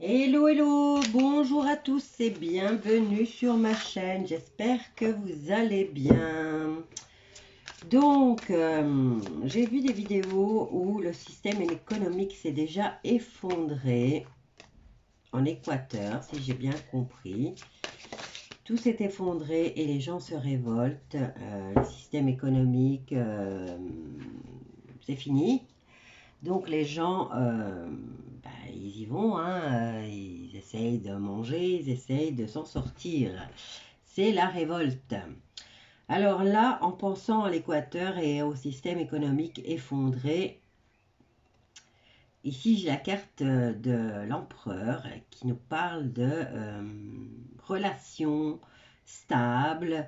Hello, hello, bonjour à tous et bienvenue sur ma chaîne. J'espère que vous allez bien. Donc, j'ai vu des vidéos où le système économique s'est déjà effondré en Équateur, si j'ai bien compris. Tout s'est effondré et les gens se révoltent. Le système économique, c'est fini. Donc les gens, ils y vont, hein, ils essayent de manger, ils essayent de s'en sortir. C'est la révolte. Alors là, en pensant à l'Équateur et au système économique effondré, ici j'ai la carte de l'empereur qui nous parle de relations stables,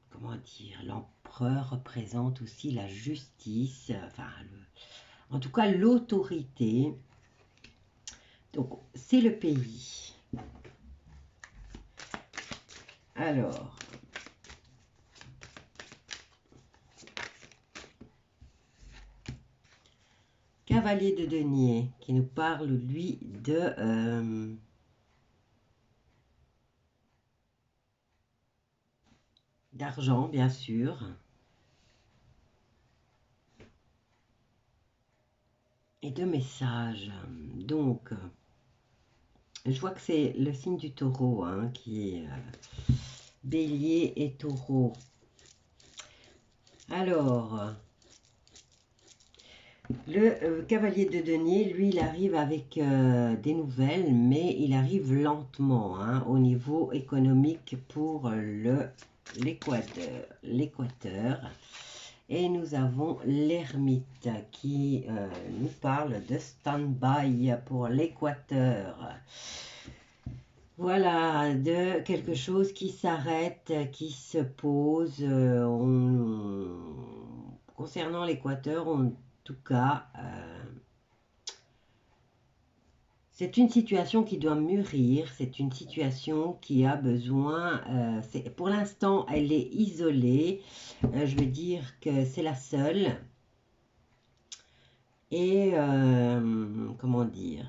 comment dire, l'empereur représente aussi la justice, enfin, en tout cas l'autorité. Donc, c'est le pays. Alors, cavalier de denier, qui nous parle, lui, de d'argent, bien sûr, et de messages. Donc, je vois que c'est le signe du taureau, hein, qui est bélier et taureau. Alors, le cavalier de denier, lui, il arrive avec des nouvelles, mais il arrive lentement, hein, au niveau économique pour l'Équateur. Et nous avons l'ermite qui nous parle de stand-by pour l'Équateur. Voilà, de quelque chose qui s'arrête, qui se pose. Concernant l'Équateur, en tout cas, c'est une situation qui doit mûrir, c'est une situation qui a besoin, pour l'instant elle est isolée, je veux dire que c'est la seule, et comment dire,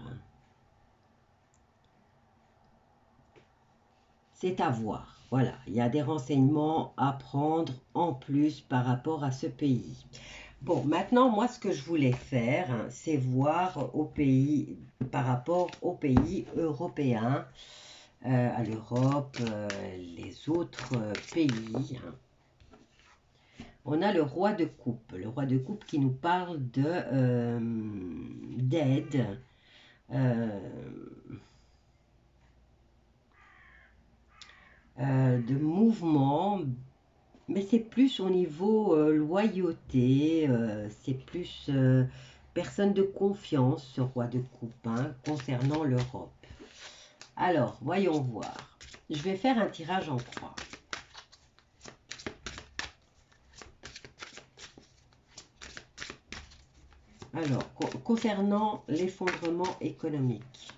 c'est à voir. Voilà, il y a des renseignements à prendre en plus par rapport à ce pays. Bon, maintenant, moi, ce que je voulais faire, hein, c'est voir au pays, par rapport aux pays européens, à l'Europe, les autres pays. Hein. On a le roi de coupe. Le roi de coupe qui nous parle d'aide. De mouvement, mais c'est plus au niveau loyauté, c'est plus personne de confiance, ce roi de coupe, hein, concernant l'Europe. Alors, voyons voir. Je vais faire un tirage en croix. Alors, concernant l'effondrement économique.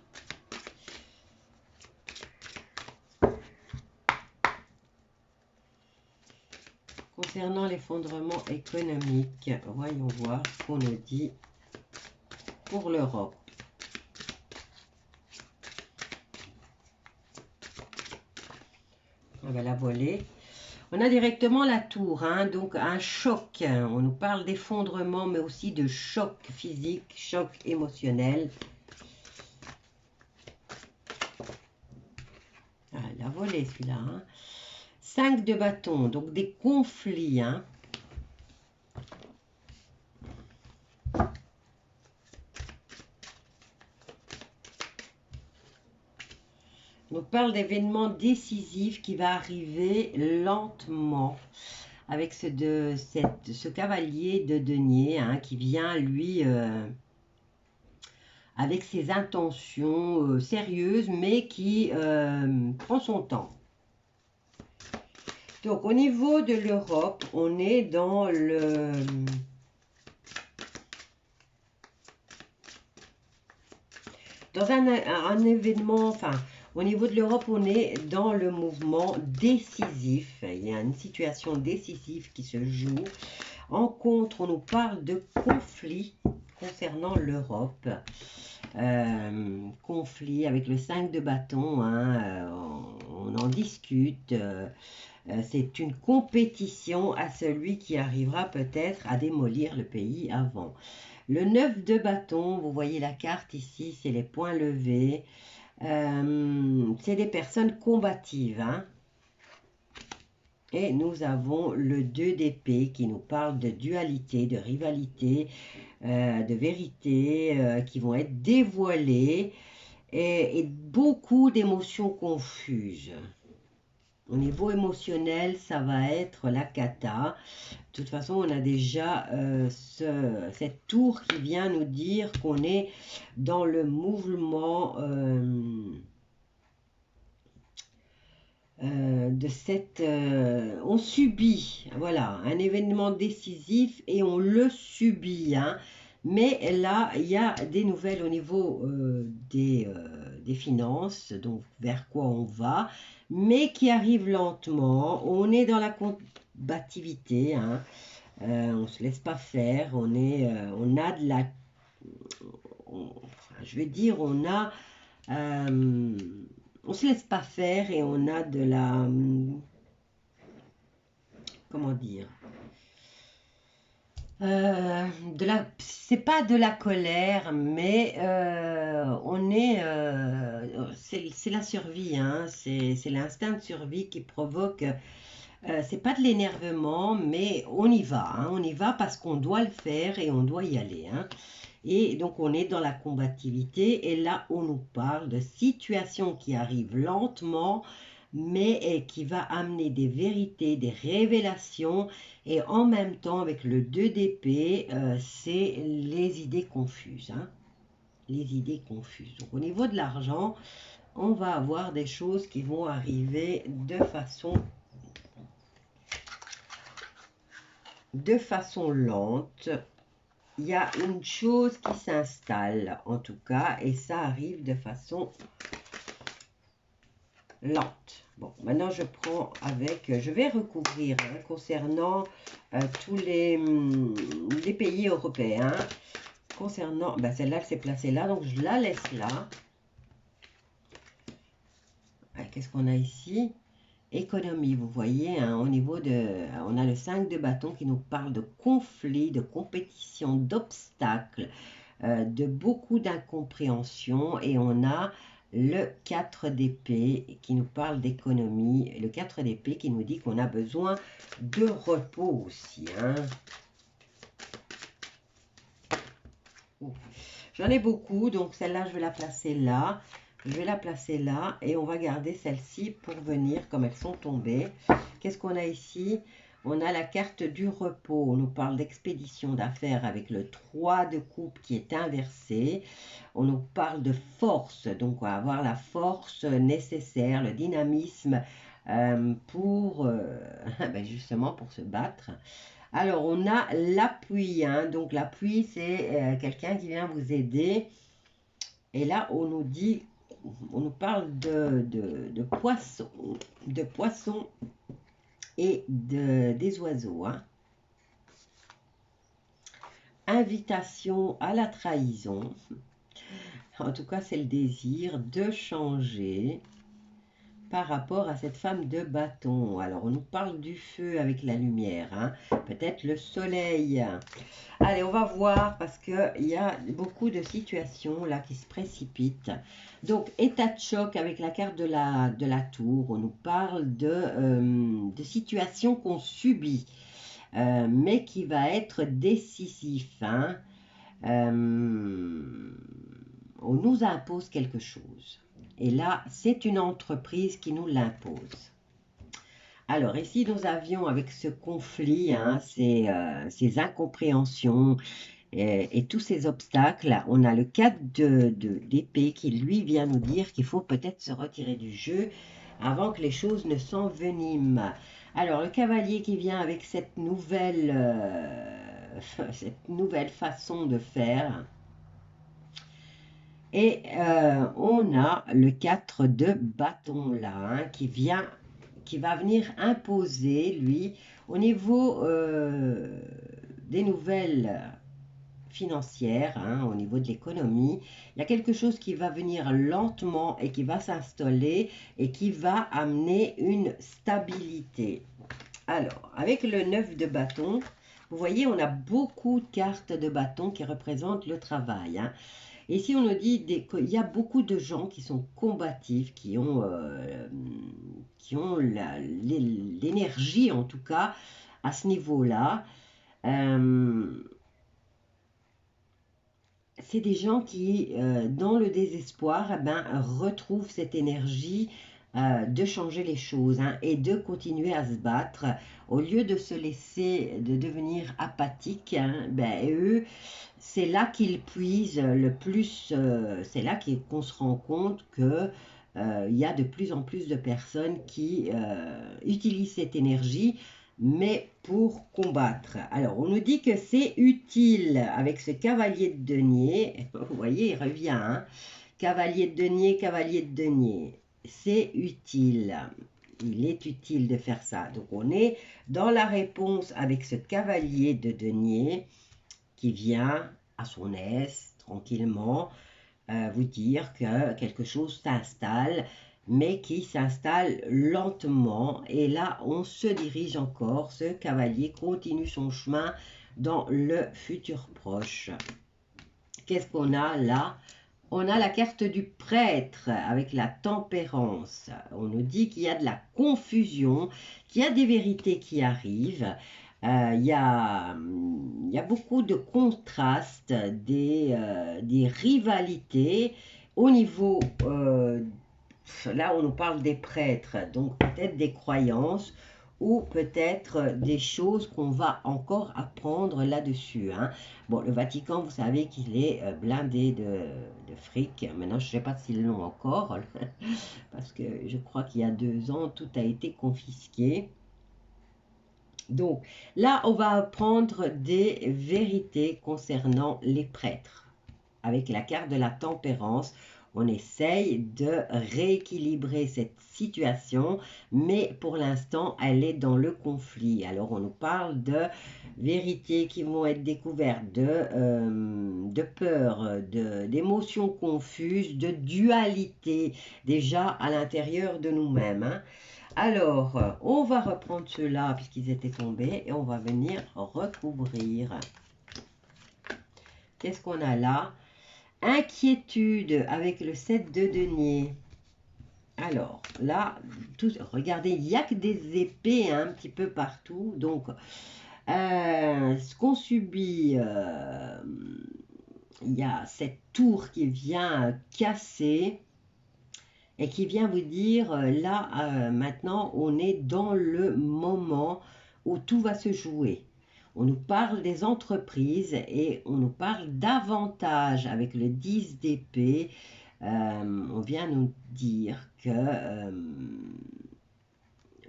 Concernant l'effondrement économique, voyons voir ce qu'on nous dit pour l'Europe. On va la voler. On a directement la tour, hein, donc un choc. On nous parle d'effondrement, mais aussi de choc physique, choc émotionnel. Ah, la volée celui-là. Hein. 5 de bâton, donc des conflits. Hein. On nous parle d'événements décisifs qui va arriver lentement. Avec ce cavalier de denier, hein, qui vient, lui, avec ses intentions sérieuses, mais qui prend son temps. Donc, au niveau de l'Europe, on est dans un événement, enfin, au niveau de l'Europe, on est dans le mouvement décisif. Il y a une situation décisive qui se joue. En contre, on nous parle de conflit concernant l'Europe. Conflit avec le 5 de bâton, hein, on en discute. C'est une compétition à celui qui arrivera peut-être à démolir le pays avant. Le 9 de bâton, vous voyez la carte ici, c'est les points levés. C'est des personnes combatives, hein. Et nous avons le 2 d'épée qui nous parle de dualité, de rivalité, de vérité qui vont être dévoilées et beaucoup d'émotions confuses. Au niveau émotionnel, ça va être la cata. De toute façon, on a déjà cette tour qui vient nous dire qu'on est dans le mouvement de cette... on subit, voilà, un événement décisif et on le subit, hein. Mais là, il y a des nouvelles au niveau des finances, donc vers quoi on va, mais qui arrivent lentement. On est dans la combativité, hein. On ne se laisse pas faire, on a de la... je veux dire, on a... on se laisse pas faire et on a de la... comment dire, c'est pas de la colère, mais on est, c'est la survie, hein, c'est l'instinct de survie qui provoque, c'est pas de l'énervement, mais on y va, hein, on y va parce qu'on doit le faire et on doit y aller, hein. Et donc on est dans la combativité et là on nous parle de situations qui arrivent lentement, mais qui va amener des vérités, des révélations, et en même temps avec le 2 d'épée, c'est les idées confuses, hein, les idées confuses. Donc au niveau de l'argent, on va avoir des choses qui vont arriver de façon lente. Il y a une chose qui s'installe en tout cas, et ça arrive de façon lente. Bon, maintenant je prends avec, je vais recouvrir hein, concernant tous les pays européens. Concernant, ben celle-là elle s'est placée là, donc je la laisse là. Qu'est-ce qu'on a ici? Économie, vous voyez, hein, au niveau de... On a le 5 de bâton qui nous parle de conflits, de compétition, d'obstacles, de beaucoup d'incompréhension. Et on a le 4 d'épée qui nous parle d'économie. Le 4 d'épée qui nous dit qu'on a besoin de repos aussi. Hein. J'en ai beaucoup, donc celle-là, je vais la placer là. Je vais la placer là et on va garder celle-ci pour venir comme elles sont tombées. Qu'est-ce qu'on a ici? On a la carte du repos. On nous parle d'expédition d'affaires avec le 3 de coupe qui est inversé. On nous parle de force. Donc, on va avoir la force nécessaire, le dynamisme pour ben justement pour se battre. Alors, on a l'appui. Hein. Donc, l'appui, c'est quelqu'un qui vient vous aider. Et là, on nous dit... On nous parle de poissons et des oiseaux. Hein. Invitation à la trahison. En tout cas, c'est le désir de changer par rapport à cette femme de bâton. Alors, on nous parle du feu avec la lumière. Hein. Peut-être le soleil. Allez, on va voir parce qu'il y a beaucoup de situations là qui se précipitent. Donc, état de choc avec la carte de la tour. On nous parle de situations qu'on subit, mais qui va être décisif. Hein. On nous impose quelque chose. Et là, c'est une entreprise qui nous l'impose. Alors ici, nous avions avec ce conflit, hein, ces incompréhensions et tous ces obstacles, on a le 4 d'épée qui lui vient nous dire qu'il faut peut-être se retirer du jeu avant que les choses ne s'enveniment. Alors le cavalier qui vient avec cette nouvelle façon de faire. Et on a le 4 de bâton là, hein, qui va venir imposer, lui, au niveau des nouvelles financière, hein, au niveau de l'économie. Il y a quelque chose qui va venir lentement et qui va s'installer et qui va amener une stabilité. Alors, avec le 9 de bâton, vous voyez, on a beaucoup de cartes de bâton qui représentent le travail, hein. Et ici, on nous dit qu'il y a beaucoup de gens qui sont combatifs, qui ont l'énergie, en tout cas, à ce niveau-là. C'est des gens qui, dans le désespoir, eh ben, retrouvent cette énergie de changer les choses, hein, et de continuer à se battre. Au lieu de se laisser, de devenir apathique, hein, ben, eux, c'est là qu'ils puisent le plus, c'est là qu'on se rend compte que il y a de plus en plus de personnes qui utilisent cette énergie, mais pour combattre. Alors, on nous dit que c'est utile avec ce cavalier de denier. Vous voyez, il revient, hein. Cavalier de denier, cavalier de denier. C'est utile. Il est utile de faire ça. Donc, on est dans la réponse avec ce cavalier de denier qui vient à son aise, tranquillement, vous dire que quelque chose s'installe, mais qui s'installe lentement. Et là, on se dirige encore. Ce cavalier continue son chemin dans le futur proche. Qu'est-ce qu'on a là? On a la carte du prêtre avec la tempérance. On nous dit qu'il y a de la confusion, qu'il y a des vérités qui arrivent. Il y a beaucoup de contrastes, des rivalités au niveau, là on nous parle des prêtres, donc peut-être des croyances ou peut-être des choses qu'on va encore apprendre là-dessus, hein. Bon, le Vatican, vous savez qu'il est blindé de fric. Maintenant, je ne sais pas s'ils l'ont encore, parce que je crois qu'il y a 2 ans, tout a été confisqué. Donc, là, on va apprendre des vérités concernant les prêtres. Avec la carte de la tempérance, on essaye de rééquilibrer cette situation, mais pour l'instant, elle est dans le conflit. Alors, on nous parle de vérités qui vont être découvertes, de peur, d'émotions confuses, de dualité, déjà à l'intérieur de nous-mêmes, hein. Alors, on va reprendre ceux-là puisqu'ils étaient tombés et on va venir recouvrir. Qu'est-ce qu'on a là? Inquiétude avec le 7 de denier. Alors, là, regardez, il n'y a que des épées, hein, un petit peu partout. Donc, ce qu'on subit, il y a cette tour qui vient casser et qui vient vous dire, là, maintenant, on est dans le moment où tout va se jouer. On nous parle des entreprises et on nous parle davantage avec le 10 d'épée. On vient nous dire que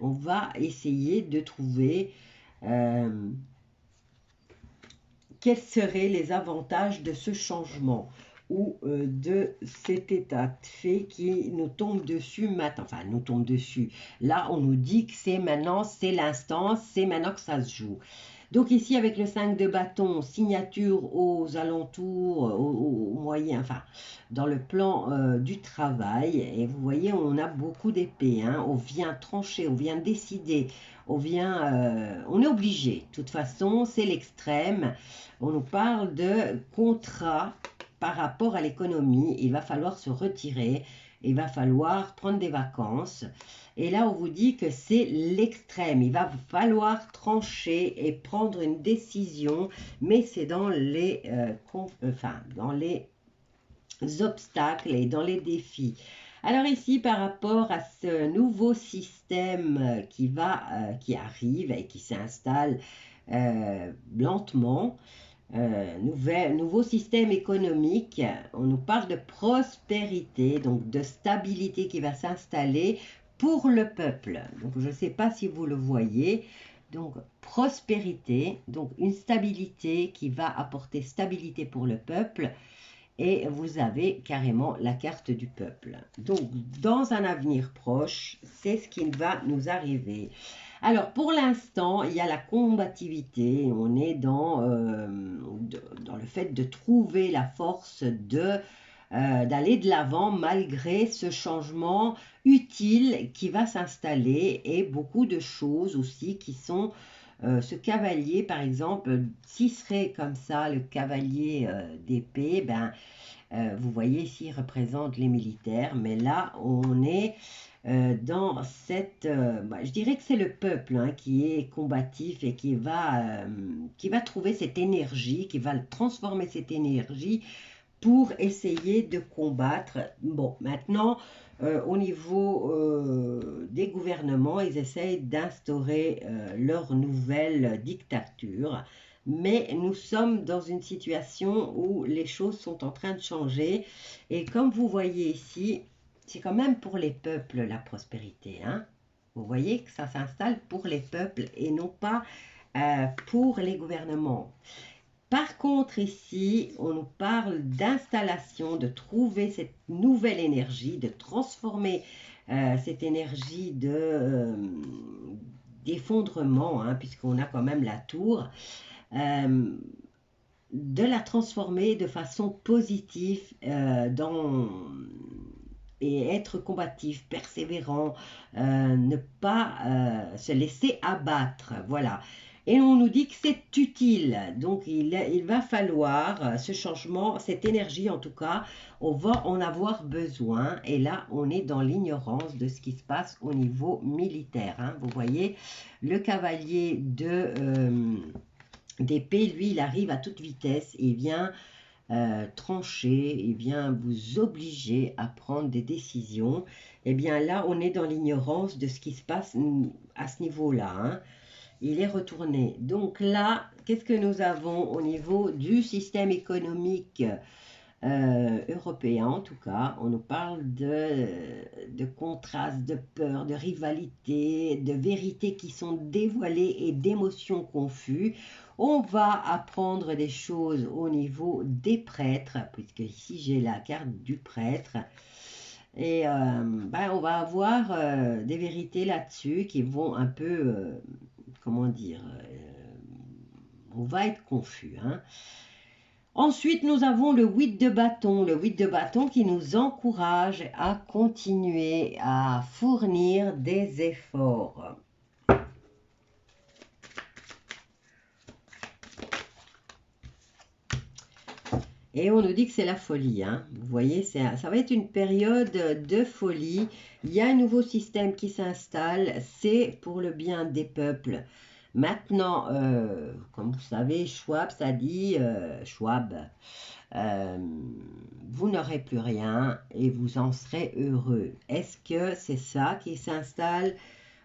on va essayer de trouver quels seraient les avantages de ce changement ou de cet état de fait qui nous tombe dessus maintenant. Enfin, nous tombe dessus. Là, on nous dit que c'est maintenant, c'est l'instant, c'est maintenant que ça se joue. Donc ici, avec le 5 de bâton, signature aux alentours, aux moyens, enfin, dans le plan du travail. Et vous voyez, on a beaucoup d'épées, hein. On vient trancher, on vient décider, on est obligé. De toute façon, c'est l'extrême. On nous parle de contrat par rapport à l'économie. Il va falloir se retirer, il va falloir prendre des vacances. Et là, on vous dit que c'est l'extrême. Il va falloir trancher et prendre une décision, mais c'est dans dans les obstacles et dans les défis. Alors ici, par rapport à ce nouveau système qui arrive et qui s'installe lentement, nouveau système économique, on nous parle de prospérité, donc de stabilité qui va s'installer pour le peuple. Donc je ne sais pas si vous le voyez. Donc prospérité, donc une stabilité qui va apporter stabilité pour le peuple. Et vous avez carrément la carte du peuple. Donc dans un avenir proche, c'est ce qui va nous arriver. Alors, pour l'instant, il y a la combativité. On est dans le fait de trouver la force d'aller de l'avant malgré ce changement utile qui va s'installer et beaucoup de choses aussi qui sont ce cavalier, par exemple, s'il serait comme ça, le cavalier d'épée, ben, vous voyez ici, il représente les militaires, mais là, on est dans cette... je dirais que c'est le peuple hein, qui est combatif et qui va trouver cette énergie, qui va transformer cette énergie pour essayer de combattre. Bon, maintenant, au niveau des gouvernements, ils essayent d'instaurer leur nouvelle dictature. Mais nous sommes dans une situation où les choses sont en train de changer. Et comme vous voyez ici, c'est quand même pour les peuples la prospérité. Hein? Vous voyez que ça s'installe pour les peuples et non pas pour les gouvernements. Par contre, ici, on nous parle d'installation, de trouver cette nouvelle énergie, de transformer cette énergie d'effondrement, hein, puisqu'on a quand même la tour, de la transformer de façon positive et être combatif, persévérant, ne pas se laisser abattre. Voilà. Et on nous dit que c'est utile. Donc, il va falloir ce changement, cette énergie en tout cas, on va en avoir besoin. Et là, on est dans l'ignorance de ce qui se passe au niveau militaire. Hein. Vous voyez, le cavalier d'épée, lui, il arrive à toute vitesse et vient trancher, il vient vous obliger à prendre des décisions. Et bien là, on est dans l'ignorance de ce qui se passe à ce niveau-là. Hein. Il est retourné. Donc là, qu'est-ce que nous avons au niveau du système économique européen, en tout cas? On nous parle de contrastes, de peur, de rivalité, de vérités qui sont dévoilées et d'émotions confus. On va apprendre des choses au niveau des prêtres, puisque ici j'ai la carte du prêtre. Et on va avoir des vérités là-dessus qui vont un peu, comment dire, on va être confus. Hein. Ensuite, nous avons le 8 de bâton. Le 8 de bâton qui nous encourage à continuer à fournir des efforts. Et on nous dit que c'est la folie. Hein. Vous voyez, ça va être une période de folie. Il y a un nouveau système qui s'installe. C'est pour le bien des peuples. Maintenant, comme vous savez, Schwab, ça dit, vous n'aurez plus rien et vous en serez heureux. Est-ce que c'est ça qui s'installe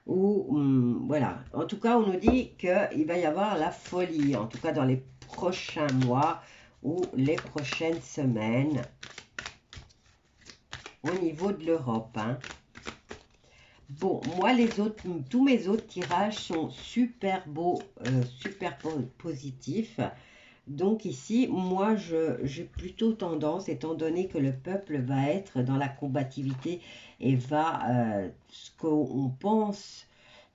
ou voilà. En tout cas, on nous dit qu'il va y avoir la folie, en tout cas dans les prochains mois ou les prochaines semaines au niveau de l'Europe. Hein. Bon, moi, tous mes autres tirages sont super beaux, super positifs. Donc ici, moi, j'ai plutôt tendance, étant donné que le peuple va être dans la combativité et va, ce qu'on pense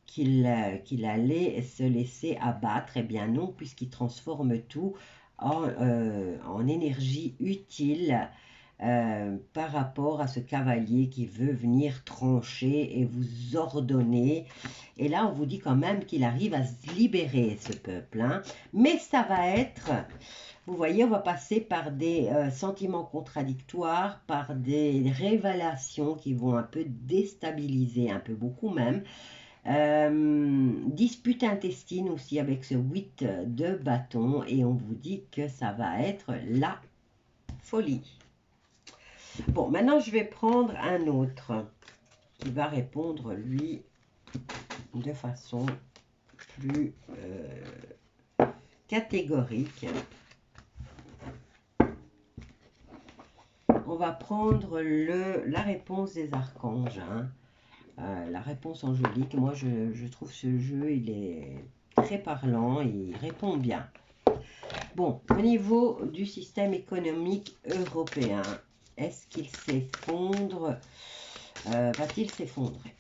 qu'il allait se laisser abattre, eh bien non, puisqu'il transforme tout en énergie utile par rapport à ce cavalier qui veut venir trancher et vous ordonner. Et là, on vous dit quand même qu'il arrive à se libérer, ce peuple. Hein. Mais ça va être, vous voyez, on va passer par des sentiments contradictoires, par des révélations qui vont un peu déstabiliser, un peu beaucoup même. Dispute intestine aussi avec ce 8 de bâton. Et on vous dit que ça va être la folie. Bon, maintenant, je vais prendre un autre qui va répondre, lui, de façon plus catégorique. On va prendre la réponse des archanges, hein. La réponse angélique. Moi, je trouve ce jeu, il est très parlant, il répond bien. Bon, au niveau du système économique européen, est-ce qu'il s'effondre? Va-t-il s'effondrer?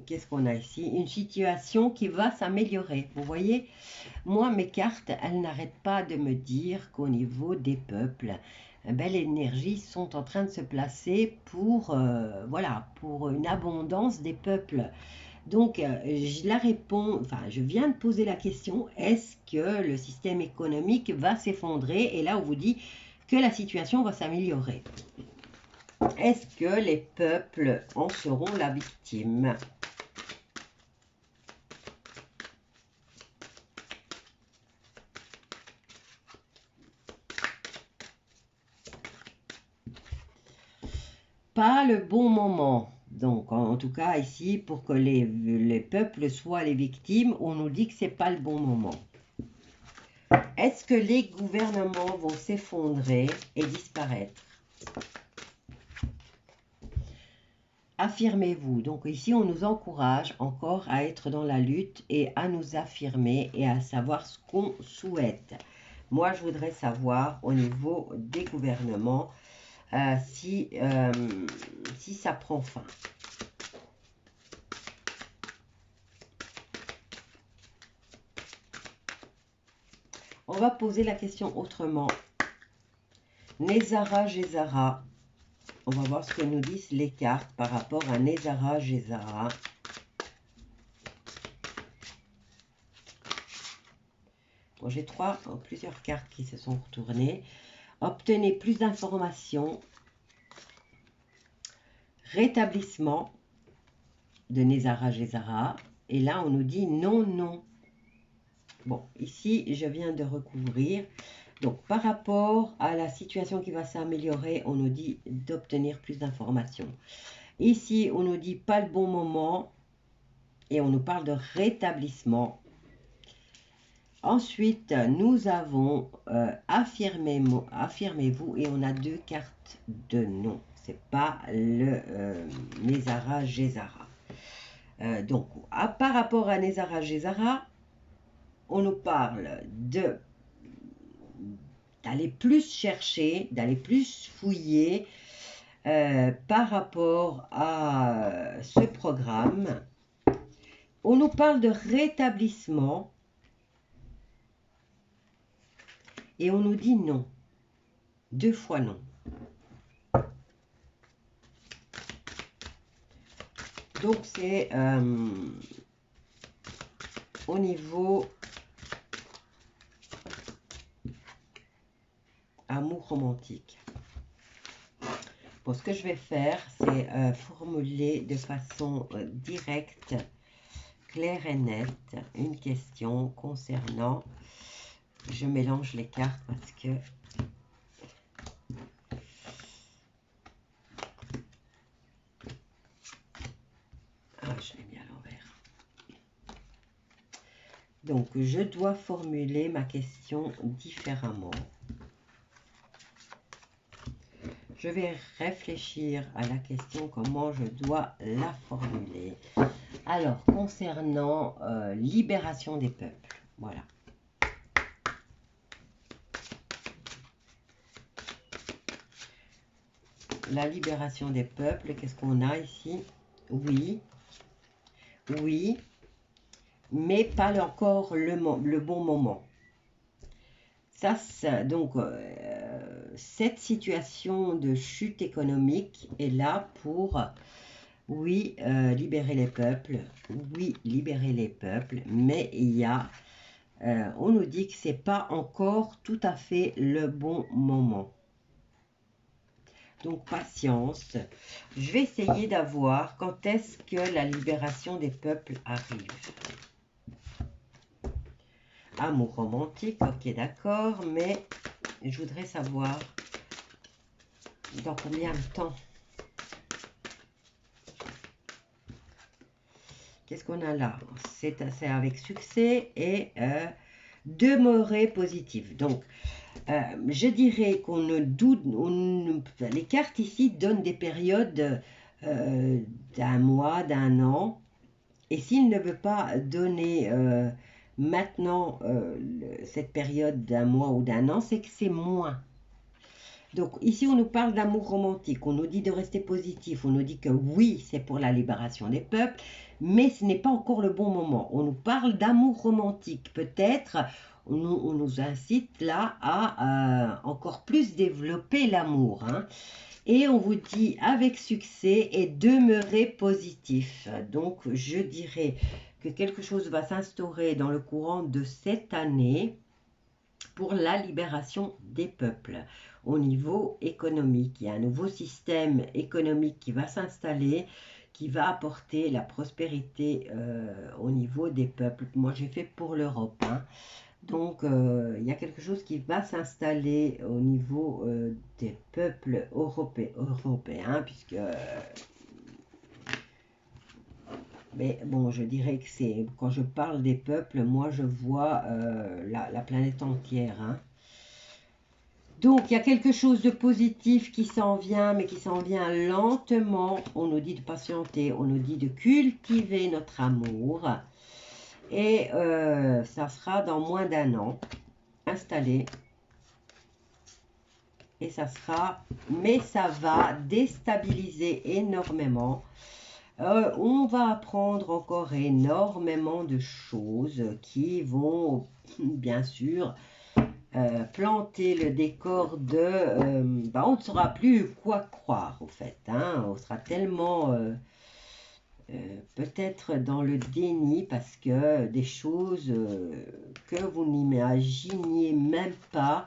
qu'est-ce qu'on a ici? Une situation qui va s'améliorer. Vous voyez, moi, mes cartes, elles n'arrêtent pas de me dire qu'au niveau des peuples, les énergies sont en train de se placer pour, voilà, pour une abondance des peuples. Donc, je viens de poser la question, est-ce que le système économique va s'effondrer? Et là, on vous dit que la situation va s'améliorer. Est-ce que les peuples en seront la victime? Pas le bon moment. Donc, en tout cas, ici, pour que les peuples soient les victimes, on nous dit que ce n'est pas le bon moment. Est-ce que les gouvernements vont s'effondrer et disparaître? Affirmez-vous. Donc ici, on nous encourage encore à être dans la lutte et à nous affirmer et à savoir ce qu'on souhaite. Moi, je voudrais savoir au niveau des gouvernements si ça prend fin. On va poser la question autrement. Nézara, Gézara. On va voir ce que nous disent les cartes par rapport à Nézara, Gézara. Bon, j'ai plusieurs cartes qui se sont retournées. Obtenez plus d'informations. Rétablissement de Nézara, Gézara. Et là, on nous dit non, non. Bon, ici, je viens de recouvrir. Donc, par rapport à la situation qui va s'améliorer, on nous dit d'obtenir plus d'informations. Ici, on nous dit pas le bon moment et on nous parle de rétablissement. Ensuite, nous avons affirmez-vous et on a deux cartes de non. C'est pas le Nézara, Gézara. Donc, par rapport à Nézara, Gézara, on nous parle d'aller plus chercher, d'aller plus fouiller par rapport à ce programme. On nous parle de rétablissement et on nous dit non. 2 fois non. Donc c'est au niveau amour romantique. Bon, ce que je vais faire, c'est formuler de façon directe, claire et nette, une question concernant... Je mélange les cartes parce que... Ah, je l'ai mis à l'envers. Donc, je dois formuler ma question différemment. Je vais réfléchir à la question, comment je dois la formuler. Alors, concernant libération des peuples, voilà. La libération des peuples, qu'est-ce qu'on a ici? Oui, oui, mais pas encore le bon moment. Donc, cette situation de chute économique est là pour, oui, libérer les peuples. Oui, libérer les peuples, mais il y a, on nous dit que ce n'est pas encore tout à fait le bon moment. Donc, patience. Je vais essayer d'avoir quand est-ce que la libération des peuples arrive. Amour romantique, ok, d'accord, mais je voudrais savoir dans combien de temps. Qu'est-ce qu'on a là? C'est avec succès et demeurer positif. Donc, je dirais qu'on ne doute, les cartes ici donnent des périodes d'un mois, d'un an. Et s'il ne veut pas donner maintenant cette période d'un mois ou d'un an, c'est que c'est moins. Donc ici, on nous parle d'amour romantique, on nous dit de rester positif, on nous dit que oui, c'est pour la libération des peuples, mais ce n'est pas encore le bon moment. On nous parle d'amour romantique, peut-être on nous incite là à encore plus développer l'amour, hein. Et on vous dit avec succès et demeurer positif. Donc je dirais que quelque chose va s'instaurer dans le courant de cette année pour la libération des peuples. Au niveau économique, il y a un nouveau système économique qui va s'installer, qui va apporter la prospérité au niveau des peuples. Moi, j'ai fait pour l'Europe, hein. Donc, il y a quelque chose qui va s'installer au niveau des peuples européens, puisque mais bon, je dirais que c'est, quand je parle des peuples, moi je vois la planète entière, hein. Donc, il y a quelque chose de positif qui s'en vient, mais qui s'en vient lentement. On nous dit de patienter, on nous dit de cultiver notre amour. Et ça sera dans moins d'1 an installé. Et ça sera, mais ça va déstabiliser énormément. On va apprendre encore énormément de choses qui vont, bien sûr, planter le décor de... on ne saura plus quoi croire, au fait, hein. On sera tellement peut-être dans le déni parce que des choses que vous n'imaginiez même pas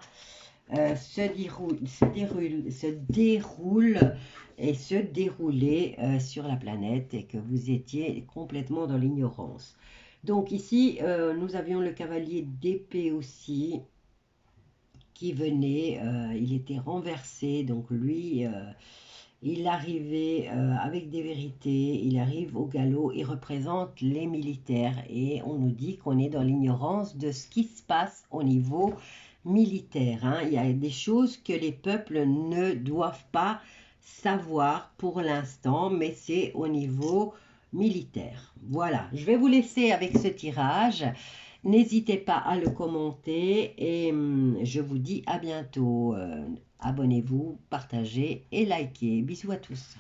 se déroulent et se dérouler sur la planète et que vous étiez complètement dans l'ignorance. Donc ici, nous avions le cavalier d'épée aussi qui venait, il était renversé, donc lui, il arrivait avec des vérités, il arrive au galop, il représente les militaires et on nous dit qu'on est dans l'ignorance de ce qui se passe au niveau militaire, hein. Il y a des choses que les peuples ne doivent pas savoir pour l'instant, mais c'est au niveau militaire. Voilà, je vais vous laisser avec ce tirage. N'hésitez pas à le commenter et je vous dis à bientôt. Abonnez-vous, partagez et likez. Bisous à tous.